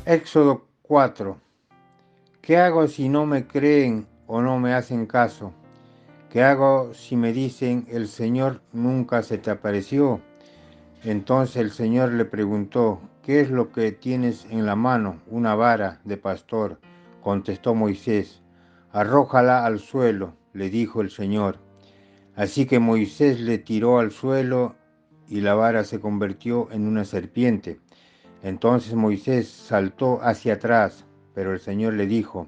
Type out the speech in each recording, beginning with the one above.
Éxodo 4. ¿Qué hago si no me creen o no me hacen caso? ¿Qué hago si me dicen el Señor nunca se te apareció? Entonces el Señor le preguntó, ¿qué es lo que tienes en la mano? Una vara de pastor, contestó Moisés. Arrójala al suelo, le dijo el Señor. Así que Moisés le tiró al suelo y la vara se convirtió en una serpiente. Entonces Moisés saltó hacia atrás, pero el Señor le dijo,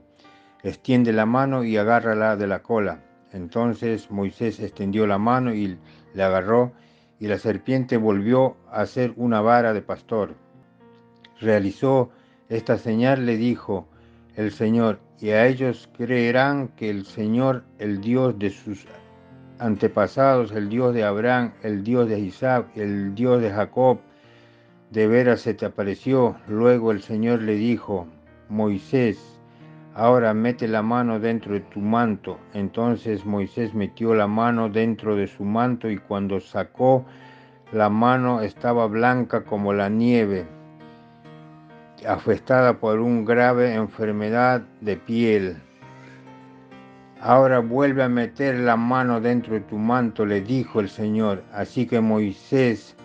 extiende la mano y agárrala de la cola. Entonces Moisés extendió la mano y le agarró, y la serpiente volvió a ser una vara de pastor. Realizó esta señal, le dijo el Señor, y a ellos creerán que el Señor, el Dios de sus antepasados, el Dios de Abraham, el Dios de Isaac, el Dios de Jacob, de veras se te apareció. Luego el Señor le dijo, Moisés, ahora mete la mano dentro de tu manto. Entonces Moisés metió la mano dentro de su manto y cuando sacó la mano estaba blanca como la nieve, afectada por una grave enfermedad de piel. Ahora vuelve a meter la mano dentro de tu manto, le dijo el Señor. Así que Moisés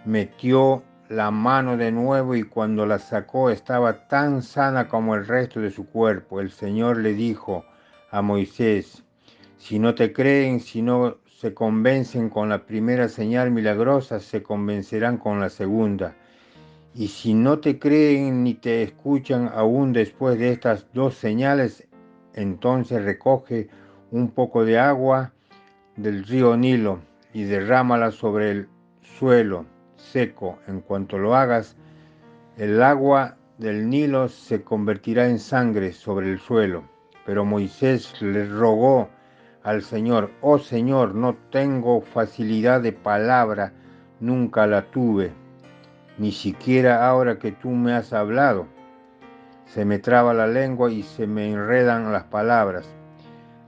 metió la mano de nuevo y cuando la sacó estaba tan sana como el resto de su cuerpo. El Señor le dijo a Moisés, si no te creen, si no se convencen con la primera señal milagrosa, se convencerán con la segunda. Y si no te creen ni te escuchan aún después de estas dos señales, entonces recoge un poco de agua del río Nilo y derrámala sobre el suelo seco. En cuanto lo hagas, el agua del Nilo se convertirá en sangre sobre el suelo. Pero Moisés le rogó al Señor, oh Señor, no tengo facilidad de palabra, nunca la tuve, ni siquiera ahora que tú me has hablado. Se me traba la lengua y se me enredan las palabras.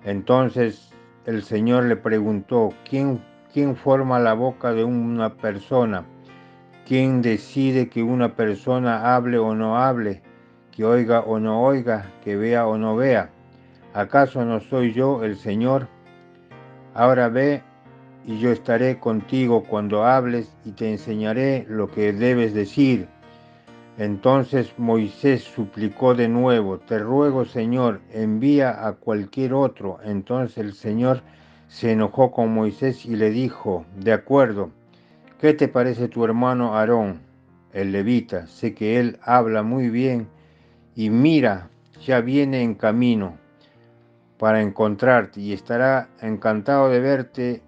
Entonces el Señor le preguntó, ¿quién forma la boca de una persona? ¿Quién decide que una persona hable o no hable, que oiga o no oiga, que vea o no vea? ¿Acaso no soy yo el Señor? Ahora ve y yo estaré contigo cuando hables y te enseñaré lo que debes decir. Entonces Moisés suplicó de nuevo, te ruego, Señor, envía a cualquier otro. Entonces el Señor se enojó con Moisés y le dijo, de acuerdo, ¿qué te parece tu hermano Aarón, el levita? Sé que él habla muy bien y mira, ya viene en camino para encontrarte y estará encantado de verte.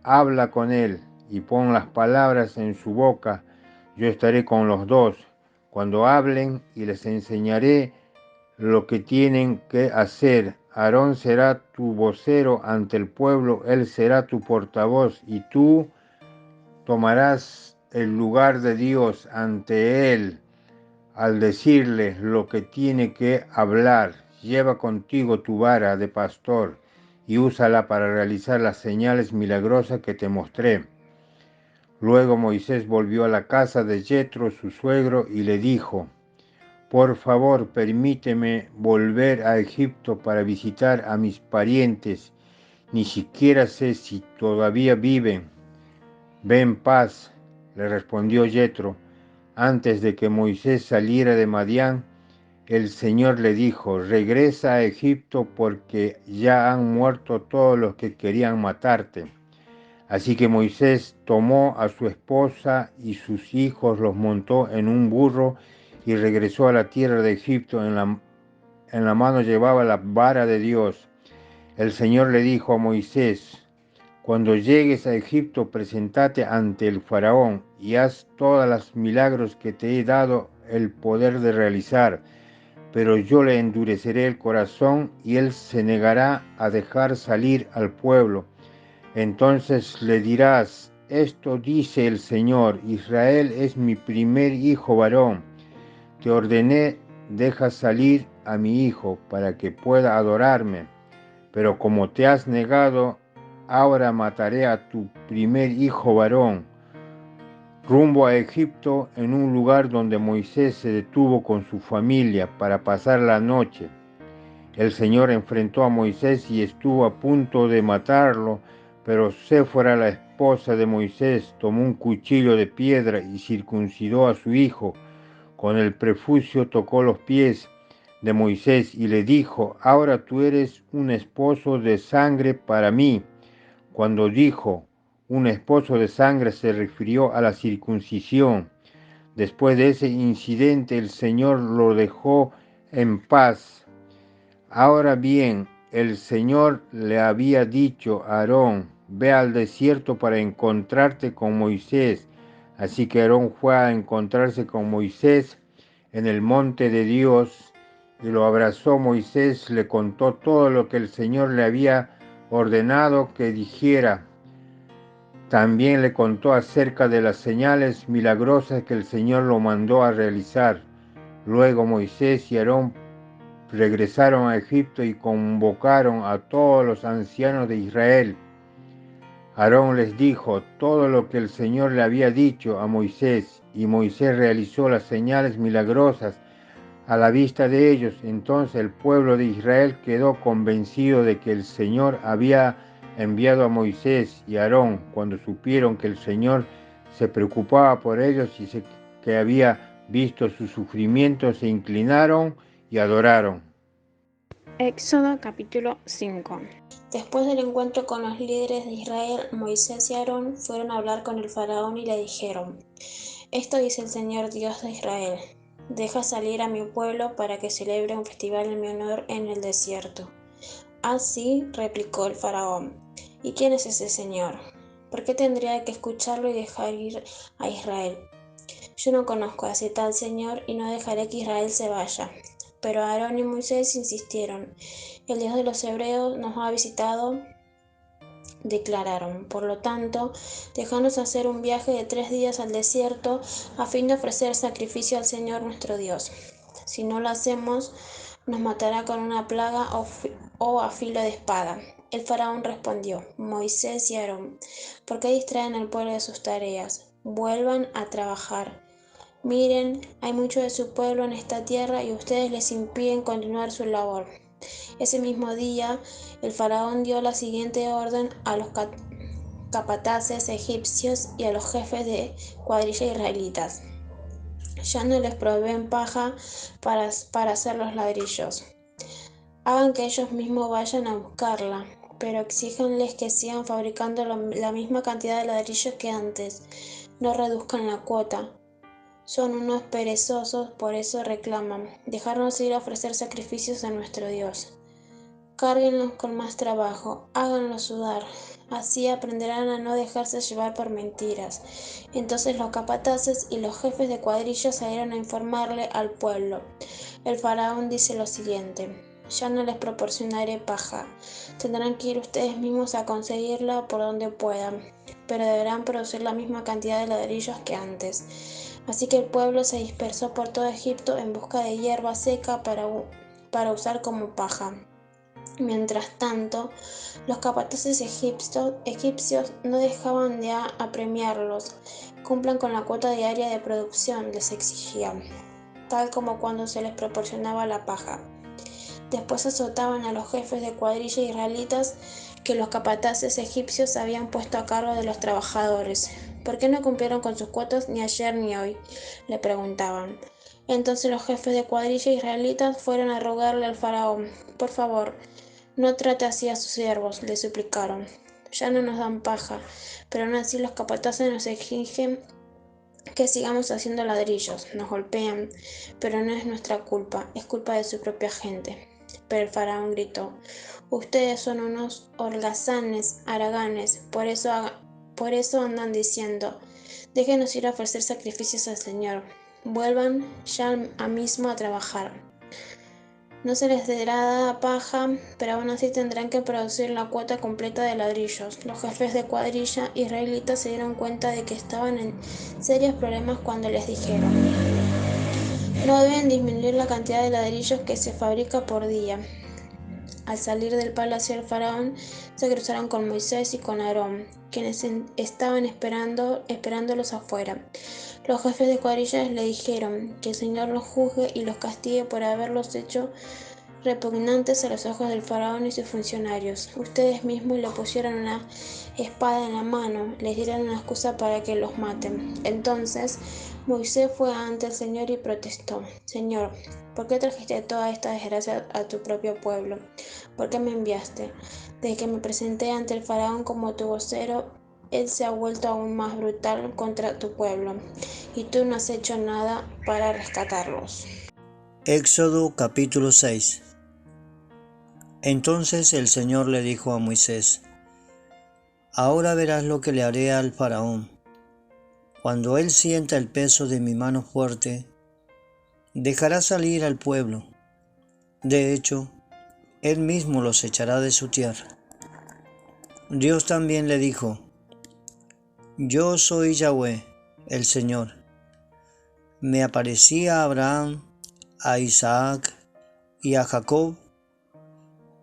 Habla con él y pon las palabras en su boca. Yo estaré con los dos cuando hablen y les enseñaré lo que tienen que hacer. Aarón será tu vocero ante el pueblo, él será tu portavoz y tú tomarás el lugar de Dios ante él al decirle lo que tiene que hablar. Lleva contigo tu vara de pastor y úsala para realizar las señales milagrosas que te mostré. Luego Moisés volvió a la casa de Yetro, su suegro, y le dijo, por favor, permíteme volver a Egipto para visitar a mis parientes. Ni siquiera sé si todavía viven. Ve en paz, le respondió Yetro. Antes de que Moisés saliera de Madián, el Señor le dijo, regresa a Egipto porque ya han muerto todos los que querían matarte. Así que Moisés tomó a su esposa y sus hijos, los montó en un burro y regresó a la tierra de Egipto. En la mano llevaba la vara de Dios. El Señor le dijo a Moisés, cuando llegues a Egipto, presentate ante el faraón y haz todos los milagros que te he dado el poder de realizar. Pero yo le endureceré el corazón y él se negará a dejar salir al pueblo. Entonces le dirás, esto dice el Señor, Israel es mi primer hijo varón. Te ordené, deja salir a mi hijo para que pueda adorarme. Pero como te has negado, ahora mataré a tu primer hijo varón. rumbo a Egipto, en un lugar donde Moisés se detuvo con su familia para pasar la noche. El Señor enfrentó a Moisés y estuvo a punto de matarlo, pero Séfora, la esposa de Moisés, tomó un cuchillo de piedra y circuncidó a su hijo. Con el prepucio tocó los pies de Moisés y le dijo: ahora tú eres un esposo de sangre para mí. Cuando dijo un esposo de sangre se refirió a la circuncisión. Después de ese incidente el Señor lo dejó en paz. Ahora bien, el Señor le había dicho a Aarón: ve al desierto para encontrarte con Moisés. Así que Aarón fue a encontrarse con Moisés en el monte de Dios y lo abrazó. Moisés le contó todo lo que el Señor le había ordenado que dijera. También le contó acerca de las señales milagrosas que el Señor lo mandó a realizar. Luego Moisés y Aarón regresaron a Egipto y convocaron a todos los ancianos de Israel. Aarón les dijo todo lo que el Señor le había dicho a Moisés, y Moisés realizó las señales milagrosas a la vista de ellos. Entonces el pueblo de Israel quedó convencido de que el Señor había enviado a Moisés y Aarón. Cuando supieron que el Señor se preocupaba por ellos y que había visto su sufrimiento, se inclinaron y adoraron. Éxodo capítulo 5. Después del encuentro con los líderes de Israel, Moisés y Aarón fueron a hablar con el faraón y le dijeron: esto dice el Señor Dios de Israel: deja salir a mi pueblo para que celebre un festival en mi honor en el desierto. Así replicó el faraón: ¿y quién es ese Señor? ¿Por qué tendría que escucharlo y dejar ir a Israel? Yo no conozco a ese tal Señor y no dejaré que Israel se vaya. Pero Aarón y Moisés insistieron: el Dios de los hebreos nos ha visitado, declararon. Por lo tanto, déjanos hacer un viaje de 3 días al desierto a fin de ofrecer sacrificio al Señor nuestro Dios. Si no lo hacemos, nos matará con una plaga o a filo de espada. El faraón respondió: Moisés y Aarón, ¿por qué distraen al pueblo de sus tareas? Vuelvan a trabajar. Miren, hay mucho de su pueblo en esta tierra y ustedes les impiden continuar su labor. Ese mismo día, el faraón dio la siguiente orden a los capataces egipcios y a los jefes de cuadrilla israelitas: ya no les proveen paja para hacer los ladrillos. Hagan que ellos mismos vayan a buscarla, pero exíjanles que sigan fabricando la misma cantidad de ladrillos que antes. No reduzcan la cuota. Son unos perezosos, por eso reclaman: dejarnos ir a ofrecer sacrificios a nuestro Dios. Cárguenlos con más trabajo, háganlos sudar, así aprenderán a no dejarse llevar por mentiras. Entonces los capataces y los jefes de cuadrilla salieron a informarle al pueblo. El faraón dice lo siguiente: ya no les proporcionaré paja, tendrán que ir ustedes mismos a conseguirla por donde puedan, pero deberán producir la misma cantidad de ladrillos que antes. Así que el pueblo se dispersó por todo Egipto en busca de hierba seca para usar como paja. Mientras tanto, los capataces egipcios no dejaban de apremiarlos. Cumplan con la cuota diaria de producción, les exigían, tal como cuando se les proporcionaba la paja. Después azotaban a los jefes de cuadrilla israelitas que los capataces egipcios habían puesto a cargo de los trabajadores. ¿Por qué no cumplieron con sus cuotas ni ayer ni hoy?, le preguntaban. Entonces los jefes de cuadrilla israelitas fueron a rogarle al faraón: por favor, no trate así a sus siervos, le suplicaron. Ya no nos dan paja, pero aún así los capataces nos exigen que sigamos haciendo ladrillos, nos golpean, pero no es nuestra culpa, es culpa de su propia gente. Pero el faraón gritó: ustedes son unos holgazanes, haraganes, por eso andan diciendo: déjenos ir a ofrecer sacrificios al Señor, vuelvan ya mismo a trabajar. No se les dará dada paja, pero aún así tendrán que producir la cuota completa de ladrillos. Los jefes de cuadrilla israelitas se dieron cuenta de que estaban en serios problemas cuando les dijeron: no deben disminuir la cantidad de ladrillos que se fabrica por día. Al salir del palacio del faraón, se cruzaron con Moisés y con Aarón, quienes estaban esperándolos afuera. Los jefes de cuadrillas le dijeron que el Señor los juzgue y los castigue por haberlos hecho repugnantes a los ojos del faraón y sus funcionarios. Ustedes mismos le pusieron una espada en la mano, les dieron una excusa para que los maten. Entonces Moisés fue ante el Señor y protestó: Señor, ¿por qué trajiste toda esta desgracia a tu propio pueblo? ¿Por qué me enviaste? Desde que me presenté ante el faraón como tu vocero, él se ha vuelto aún más brutal contra tu pueblo, y tú no has hecho nada para rescatarlos. Éxodo capítulo 6. Entonces el Señor le dijo a Moisés: Ahora verás lo que le haré al faraón. Cuando él sienta el peso de mi mano fuerte, dejará salir al pueblo. De hecho, él mismo los echará de su tierra. Dios también le dijo: Yo soy Yahweh, el Señor. Me aparecí a Abraham, a Isaac y a Jacob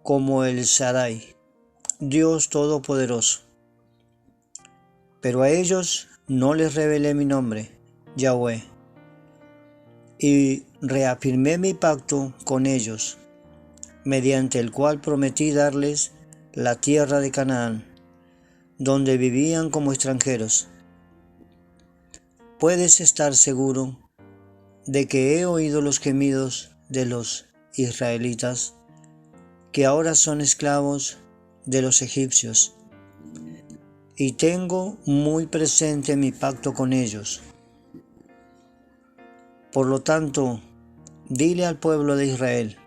como el Shaddai, Dios Todopoderoso. Pero a ellos no les revelé mi nombre, Yahweh, y reafirmé mi pacto con ellos, mediante el cual prometí darles la tierra de Canaán, donde vivían como extranjeros. Puedes estar seguro de que he oído los gemidos de los israelitas, que ahora son esclavos de los egipcios, y tengo muy presente mi pacto con ellos. Por lo tanto, dile al pueblo de Israel: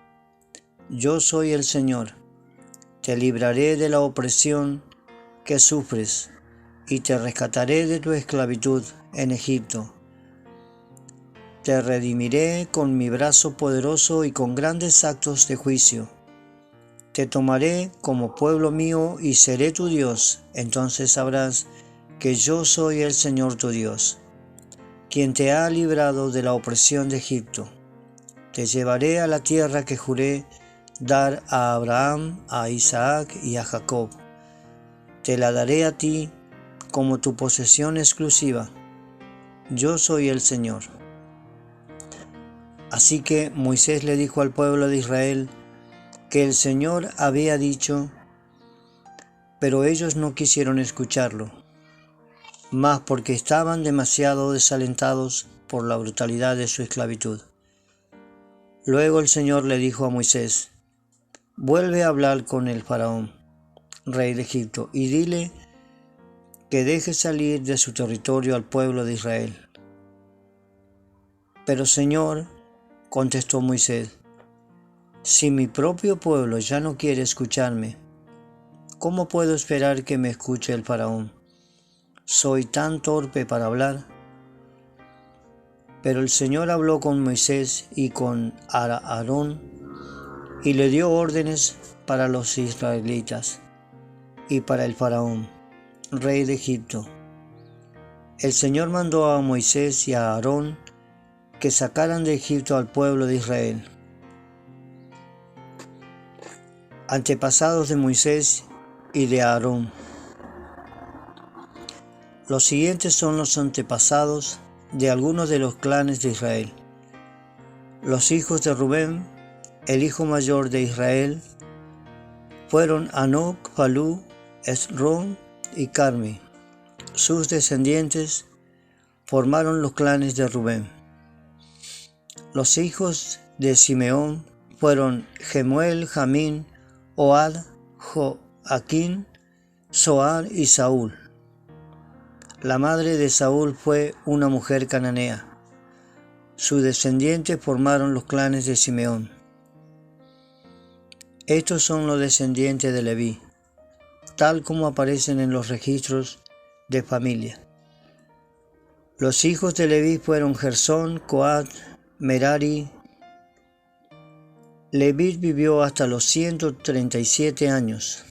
Yo soy el Señor, te libraré de la opresión que sufres, y te rescataré de tu esclavitud en Egipto. Te redimiré con mi brazo poderoso y con grandes actos de juicio. Te tomaré como pueblo mío y seré tu Dios. Entonces sabrás que yo soy el Señor tu Dios, quien te ha librado de la opresión de Egipto. Te llevaré a la tierra que juré dar a Abraham, a Isaac y a Jacob. Te la daré a ti como tu posesión exclusiva. Yo soy el Señor. Así que Moisés le dijo al pueblo de Israel que el Señor había dicho, pero ellos no quisieron escucharlo, más porque estaban demasiado desalentados por la brutalidad de su esclavitud. Luego el Señor le dijo a Moisés: Vuelve a hablar con el faraón, rey de Egipto, y dile que deje salir de su territorio al pueblo de Israel. Pero Señor, contestó Moisés, si mi propio pueblo ya no quiere escucharme, ¿cómo puedo esperar que me escuche el faraón? ¿Soy tan torpe para hablar? Pero el Señor habló con Moisés y con Aarón y le dio órdenes para los israelitas y para el faraón, rey de Egipto. El Señor mandó a Moisés y a Aarón que sacaran de Egipto al pueblo de Israel. Antepasados de Moisés y de Aarón. Los siguientes son los antepasados de algunos de los clanes de Israel. Los hijos de Rubén, el hijo mayor de Israel, fueron Hanoc, Falú, Esrón y Carmi. Sus descendientes formaron los clanes de Rubén. Los hijos de Simeón fueron Gemuel, Jamín, Ohad, Joaquín, Zoar y Saúl. La madre de Saúl fue una mujer cananea. Sus descendientes formaron los clanes de Simeón. Estos son los descendientes de Leví, tal como aparecen en los registros de familia. Los hijos de Leví fueron Gersón, Coat, Merari. Leví vivió hasta los 137 años.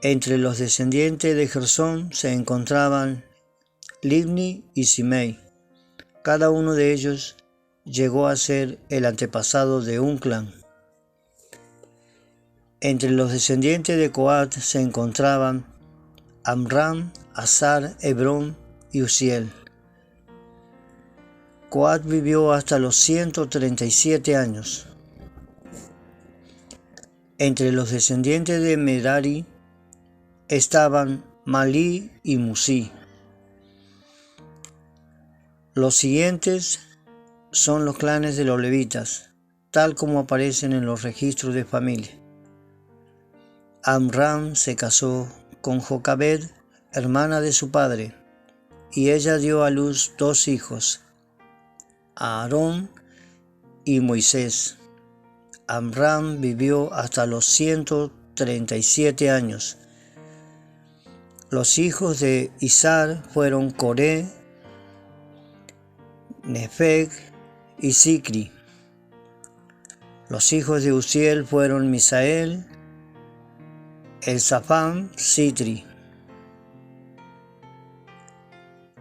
Entre los descendientes de Gersón se encontraban Libni y Simei. Cada uno de ellos llegó a ser el antepasado de un clan. Entre los descendientes de Coat se encontraban Amram, Azar, Hebrón y Uziel. Coat vivió hasta los 137 años. Entre los descendientes de Merari estaban Malí y Musí. Los siguientes son los clanes de los levitas, tal como aparecen en los registros de familia. Amram se casó con Jocabed, hermana de su padre, y ella dio a luz 2 hijos, Aarón y Moisés. Amram vivió hasta los 137 años. Los hijos de Izhar fueron Coré, Nefeg y Sicri. Los hijos de Uziel fueron Misael, Elzafán, Sitri.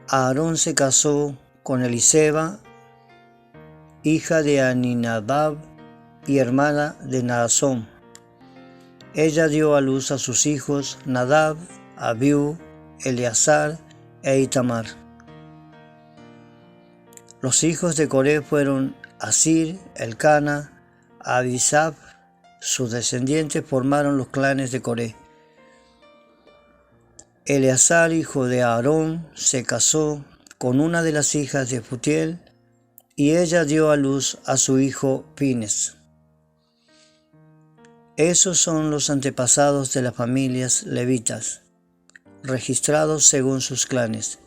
Aarón se casó con Eliseba, hija de Aminadab y hermana de Naasón. Ella dio a luz a sus hijos Nadab, Abiú, Eleazar e Itamar. Los hijos de Coré fueron Asir, Elcana, Abisab. Sus descendientes formaron los clanes de Coré. Eleazar, hijo de Aarón, se casó con una de las hijas de Futiel y ella dio a luz a su hijo Pines. Esos son los antepasados de las familias levitas, registrados según sus clanes.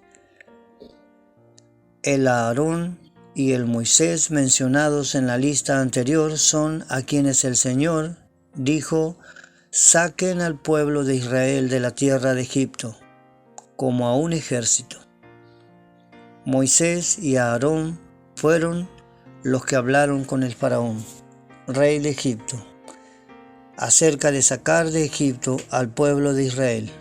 El Aarón y el Moisés mencionados en la lista anterior son a quienes el Señor dijo: saquen al pueblo de Israel de la tierra de Egipto, como a un ejército. Moisés y Aarón fueron los que hablaron con el faraón, rey de Egipto, acerca de sacar de Egipto al pueblo de Israel.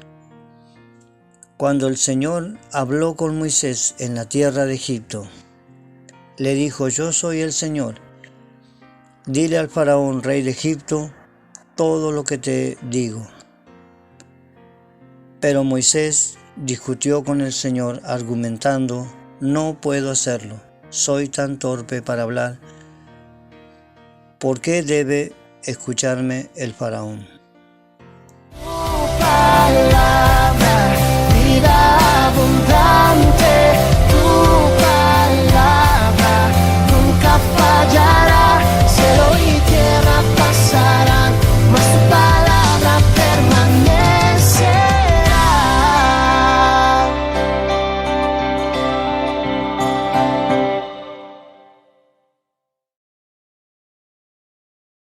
Cuando el Señor habló con Moisés en la tierra de Egipto, le dijo: yo soy el Señor. Dile al faraón, rey de Egipto, todo lo que te digo. Pero Moisés discutió con el Señor, argumentando: no puedo hacerlo, soy tan torpe para hablar. ¿Por qué debe escucharme el faraón?